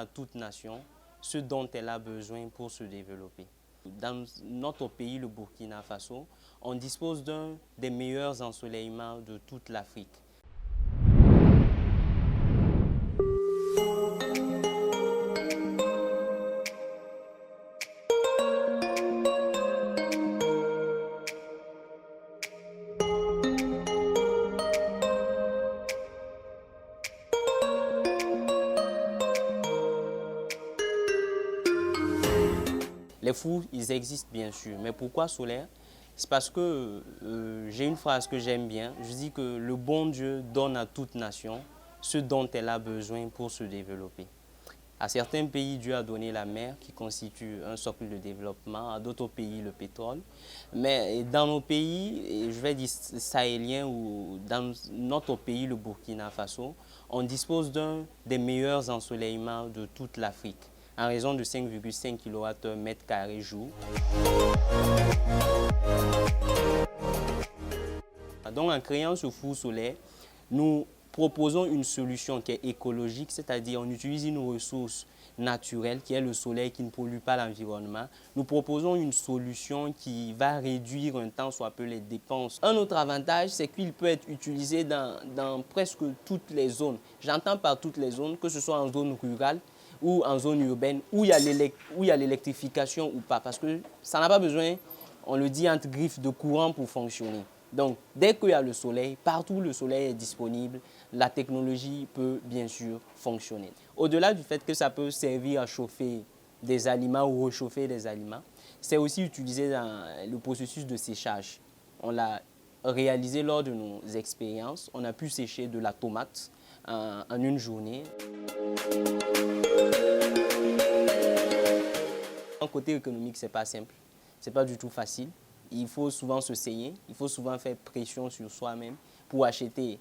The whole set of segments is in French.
à toute nation ce dont elle a besoin pour se développer. Dans notre pays, le Burkina Faso, on dispose d'un des meilleurs ensoleillements de toute l'Afrique. Les fours, ils existent bien sûr, mais pourquoi solaire? C'est parce que j'ai une phrase que j'aime bien. Je dis que le bon Dieu donne à toute nation ce dont elle a besoin pour se développer. À certains pays, Dieu a donné la mer qui constitue un socle de développement, à d'autres pays le pétrole. Mais dans nos pays, je vais dire sahéliens ou dans notre pays, le Burkina Faso, on dispose d'un des meilleurs ensoleillements de toute l'Afrique, en raison de 5,5 kWh jour. Donc en créant ce four solaire, nous proposons une solution qui est écologique, c'est-à-dire on utilise une ressource naturelle qui est le soleil qui ne pollue pas l'environnement. Nous proposons une solution qui va réduire un tant soit peu les dépenses. Un autre avantage, c'est qu'il peut être utilisé dans presque toutes les zones. J'entends par toutes les zones, que ce soit en zone rurale ou en zone urbaine, où il y a l'électrification ou pas, parce que ça n'a pas besoin, on le dit entre griffes, de courant pour fonctionner. Donc, dès qu'il y a le soleil, partout où le soleil est disponible, la technologie peut bien sûr fonctionner. Au-delà du fait que ça peut servir à chauffer des aliments ou réchauffer des aliments, c'est aussi utilisé dans le processus de séchage. On l'a réalisé lors de nos expériences. On a pu sécher de la tomate en une journée. Côté économique, ce n'est pas simple, ce n'est pas du tout facile. Il faut souvent se saigner, il faut souvent faire pression sur soi-même pour acheter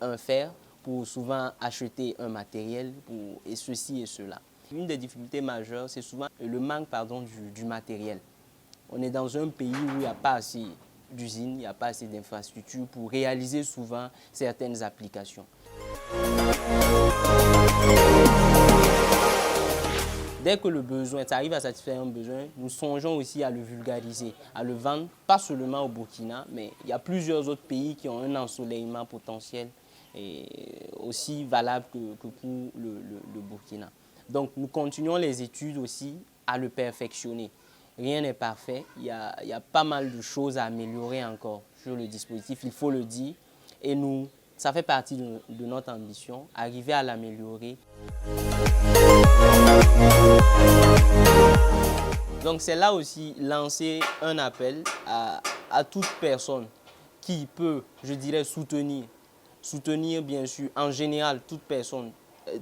un fer, pour souvent acheter un matériel, et ceci et cela. Une des difficultés majeures, c'est souvent le manque du matériel. On est dans un pays où il n'y a pas assez d'usines, il n'y a pas assez d'infrastructures pour réaliser souvent certaines applications. Dès que le besoin, ça arrive à satisfaire un besoin, nous songeons aussi à le vulgariser, à le vendre, pas seulement au Burkina, mais il y a plusieurs autres pays qui ont un ensoleillement potentiel et aussi valable que pour le Burkina. Donc nous continuons les études aussi à le perfectionner. Rien n'est parfait, il y a pas mal de choses à améliorer encore sur le dispositif, il faut le dire, et nous, ça fait partie de notre ambition, arriver à l'améliorer. Donc c'est là aussi lancer un appel à toute personne qui peut, je dirais, soutenir bien sûr en général toute personne,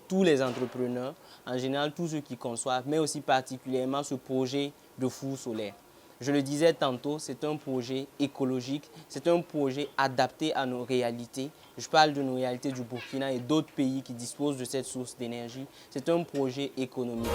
tous les entrepreneurs, en général tous ceux qui conçoivent, mais aussi particulièrement ce projet de four solaire. Je le disais tantôt, c'est un projet écologique, c'est un projet adapté à nos réalités. Je parle de nos réalités du Burkina et d'autres pays qui disposent de cette source d'énergie. C'est un projet économique.